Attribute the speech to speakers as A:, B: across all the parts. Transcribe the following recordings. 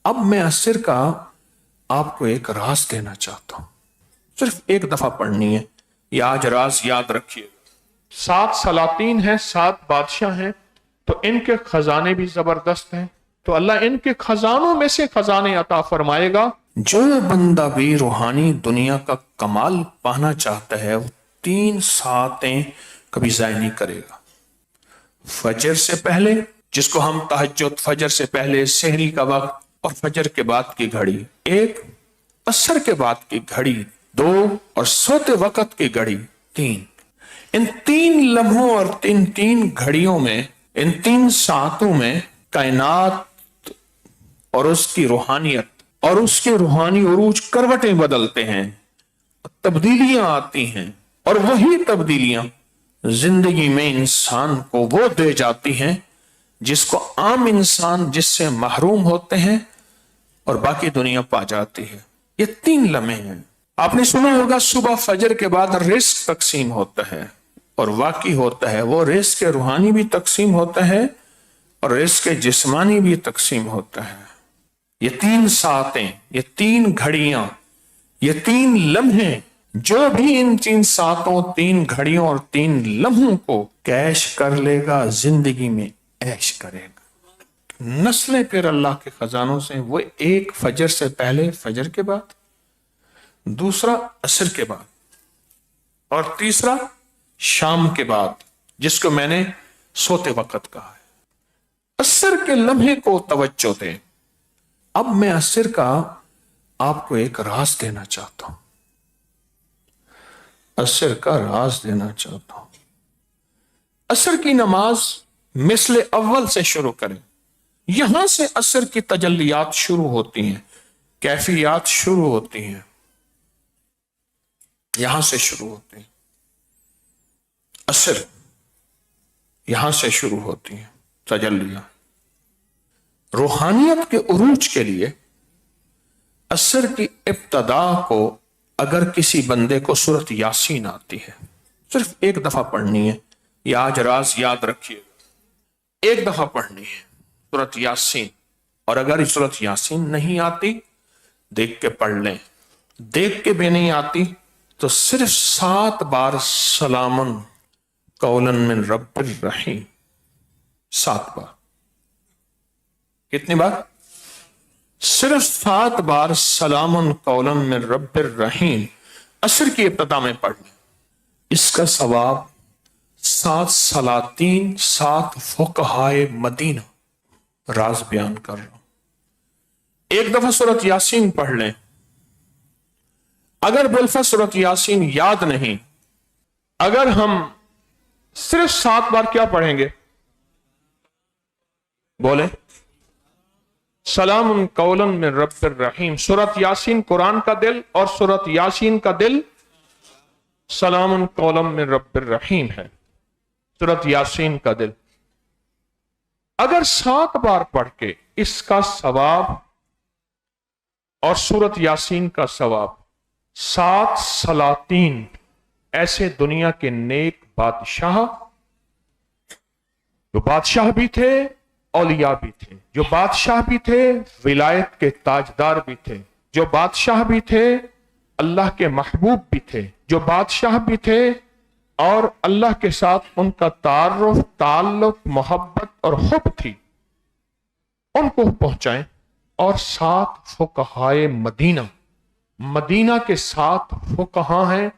A: اب میں असर का आपको एक राज देना चाहता हूं, सिर्फ एक दफा पढ़नी है, ये आज राज याद रखिए।
B: 7 सलातीन हैं, 7 बादशाह हैं, तो इनके खजाने भी जबरदस्त हैं। तो अल्लाह इनके खजानों में से खजाने अता फरमाएगा।
A: जो बंदा भी रूहानी दुनिया का कमाल पाना चाहता है वो 3 सातें कभी ज़ाया नहीं करेगा। फजर से पहले, जिसको हम तहज्जुद, फजर से पहले, सहरी का वक्त और फजर के बाद की घड़ी 1, असर के बाद की घड़ी 2 और सोते वक्त की घड़ी 3। इन 3 लम्हों और 3 घड़ियों में, इन 3 सातों में कायनात और उसकी रूहानियत और उसके रूहानी उरूज करवटें बदलते हैं, तब्दीलियां आती हैं, और वही तब्दीलियां जिंदगी में इंसान को वो दे जाती हैं जिसको आम इंसान जिससे महरूम होते हैं और बाकी दुनिया पा जाती है। ये 3 लम्हे हैं। आपने सुना होगा सुबह फजर के बाद रिस्क तकसीम होता है, और वाकई होता है। वो रिस्क के रूहानी भी तकसीम होता है और रिस्क के जिस्मानी भी तकसीम होता है। ये 3 सातें, ये 3 घड़ियां, ये 3 लम्हे, जो भी इन 3 सातों, 3 घड़ियों और 3 लम्हों को कैश कर लेगा, जिंदगी में ऐश करेगा। नस्लें फिर अल्लाह के खजानों से, वो एक फजर से पहले, फजर के बाद, दूसरा असर के बाद, और तीसरा शाम के बाद, जिसको मैंने सोते वक्त कहा है। असर के लम्हे को तवज्जो दें। अब मैं असर का आपको एक राज देना चाहता हूं, असर का राज देना चाहता हूं। असर की नमाज मिसले अव्वल से शुरू करें। यहां से असर की तजल्लियात शुरू होती हैं, कैफियत शुरू होती हैं, यहां से शुरू होती हैं। असर यहां से शुरू होती हैं तजल्लियां। रूहानियत के उरूज के लिए असर की इब्तदा को, अगर किसी बंदे को सूरत यासीन आती है, सिर्फ एक दफा पढ़नी है, ये आज राज याद रखिएगा। एक दफा पढ़नी है सूरत यासीन, और अगर सूरत यासीन नहीं आती, देख के पढ़ लें। देख के भी नहीं आती तो सिर्फ 7 बार सलामन कौलन मिन रब्बिर रहीम, 7 बार। कितनी बार? सिर्फ 7 बार सलामन कौलन मिन रब्बिर रहीम असर की इब्तिदा में पढ़ लें। इसका सवाब 7 सलातीन, 7 फुकहाए मदीना, राज बयान कर रहा हूं। एक दफा सूरत यासीन पढ़ लें। अगर बिलफा सूरत यासीन याद नहीं, अगर हम सिर्फ 7 बार क्या पढ़ेंगे? बोले, सलाम कौलन में रब्बिर रहीम। सूरत यासीन कुरान का दिल, और सूरत यासीन का दिल सलाम कौलन में रब्बिर रहीम है, सूरत यासीन का दिल। अगर 7 बार पढ़ के इसका सवाब और सूरत यासीन का सवाब, 7 सलातीन ऐसे दुनिया के नेक बादशाह, जो बादशाह भी थे, औलिया भी थे, जो बादशाह भी थे, विलायत के ताजदार भी थे, जो बादशाह भी थे, अल्लाह के महबूब भी थे, जो बादशाह भी थे और अल्लाह के साथ उनका तारुफ, ताल्लुक, मोहब्बत और हुब थी, उनको पहुंचाएं। और 7 फुकहाए मदीना, मदीना के 7 फुकहा हैं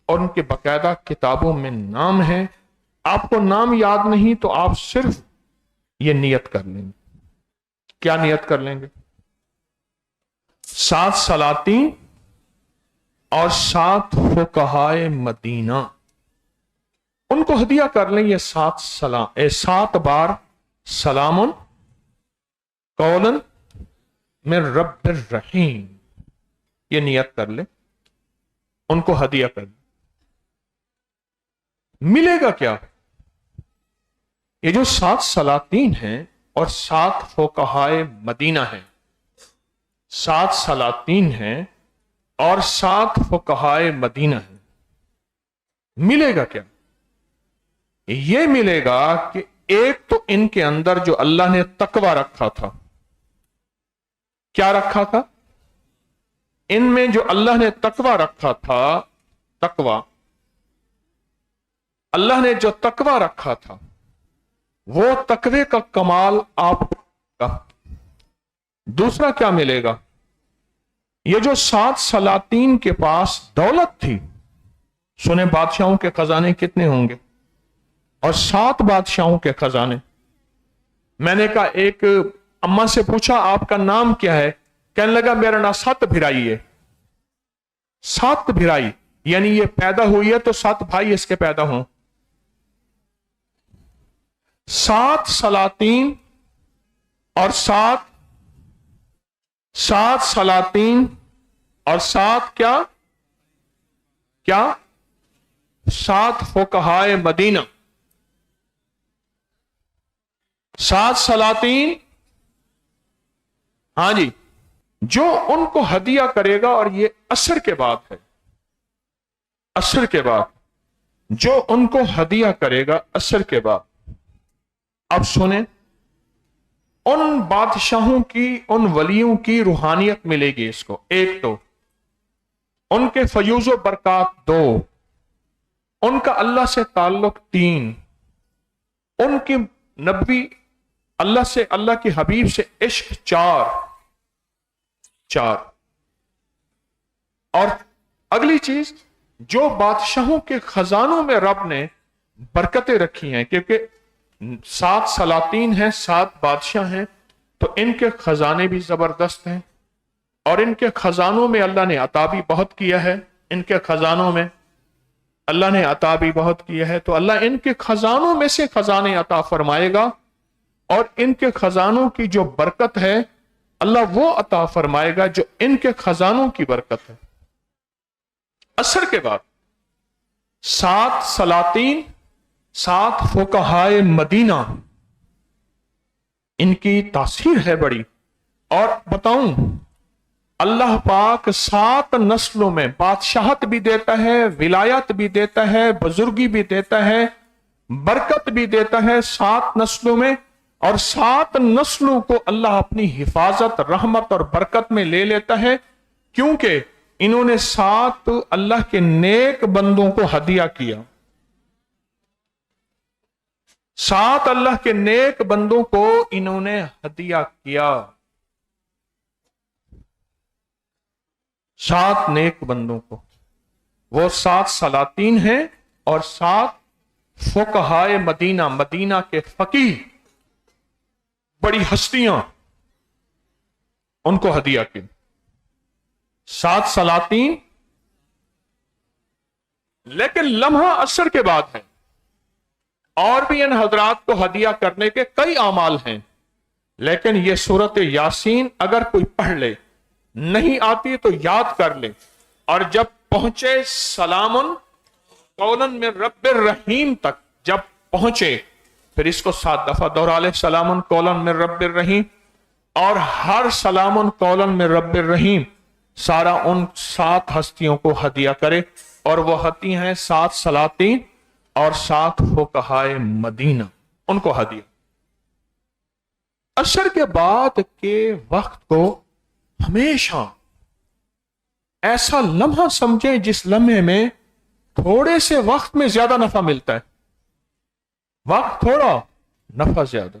A: और उनके बाकायदा किताबों में नाम है। आपको नाम याद नहीं तो आप सिर्फ ये नियत कर लेंगे। क्या नियत कर लेंगे? 7 सलातीन और 7 फुकहाए मदीना, उनको हदिया कर लें। ये 7 बार सलामुन कौलन मिन रब्बिर रहीम, ये नियत कर ले, उनको हदिया कर ले। मिलेगा क्या? ये जो 7 सलातीन हैं और 7 फुकहाए मदीना हैं, 7 सलातीन हैं और 7 फुकहाए मदीना हैं, मिलेगा क्या? ये मिलेगा कि एक तो इनके अंदर जो अल्लाह ने तकवा रखा था,
B: کیا رکھا تھا؟ ان میں جو اللہ نے تقوی رکھا تھا، تقوی، اللہ نے جو تقوی رکھا تھا وہ تقوی کا کمال آپ کو، دوسرا کیا ملے گا؟ یہ جو 7 سلاطین کے پاس دولت تھی، سنیں بادشاہوں کے خزانے کتنے ہوں گے، اور 7 بادشاہوں کے خزانے. میں نے کہا، ایک اماں سے پوچھا آپ کا نام کیا ہے؟ کہنے لگا میرا نام 7 بھرائی ہے. 7 بھرائی یعنی یہ پیدا ہوئی ہے تو 7 بھائی اس کے پیدا ہوں. 7 سلاطین اور 7 سلاطین اور 7 کیا 7 فقہائے مدینہ. 7 سلاطین، ہاں جی، جو ان کو ہدیہ کرے گا، اور یہ عصر کے بعد ہے، عصر کے بعد جو ان کو ہدیہ کرے گا، عصر کے بعد. اب سنیں، ان بادشاہوں کی، ان ولیوں کی روحانیت ملے گی اس کو. ایک تو ان کے فیوز و برکات 2، ان کا اللہ سے تعلق 3، ان کی نبی اللہ سے، اللہ کے حبیب سے عشق 4. اور اگلی چیز، جو بادشاہوں کے خزانوں میں رب نے برکتیں رکھی ہیں، کیونکہ 7 سلاطین ہیں، 7 بادشاہ ہیں، تو ان کے خزانے بھی زبردست ہیں، اور ان کے خزانوں میں اللہ نے عطا بھی بہت کیا ہے. ان کے خزانوں میں اللہ نے عطا بھی بہت کیا ہے، تو اللہ ان کے خزانوں میں سے خزانے عطا فرمائے گا، اور ان کے خزانوں کی جو برکت ہے اللہ وہ عطا فرمائے گا جو ان کے خزانوں کی برکت ہے. عصر کے بعد 7 سلاطین، 7 فقہائے مدینہ، ان کی تاثیر ہے بڑی. اور بتاؤں، اللہ پاک 7 نسلوں میں بادشاہت بھی دیتا ہے، ولایت بھی دیتا ہے، بزرگی بھی دیتا ہے، برکت بھی دیتا ہے 7 نسلوں میں. اور 7 نسلوں کو اللہ اپنی حفاظت، رحمت اور برکت میں لے لیتا ہے، کیونکہ انہوں نے 7 اللہ کے نیک بندوں کو ہدیہ کیا. 7 اللہ کے نیک بندوں کو انہوں نے ہدیہ کیا. 7 نیک بندوں کو، وہ 7 سلاطین ہیں اور 7 فقہائے مدینہ، مدینہ کے فقیہ، بڑی ہستیاں، ان کو ہدیہ کی. 7 سلاطین، لیکن لمحہ عصر کے بعد ہے، اور بھی ان حضرات کو ہدیہ کرنے کے کئی اعمال ہیں، لیکن یہ سورۃ یاسین اگر کوئی پڑھ لے، نہیں آتی تو یاد کر لے، اور جب پہنچے سلام قولا من رب الرحیم تک جب پہنچے، پھر اس کو 7 دفعہ دوہرا لے، سلام قولا من رب الرحیم. اور ہر سلام قولا من رب الرحیم سارا ان 7 ہستیوں کو ہدیہ کرے، اور وہ ہستی ہیں 7 سلاطین اور 7 فقہائے مدینہ، ان کو ہدیہ. عصر کے بعد کے وقت کو ہمیشہ ایسا لمحہ سمجھیں جس لمحے میں تھوڑے سے وقت میں زیادہ نفع ملتا ہے. وقت تھوڑا، نفع زیادہ.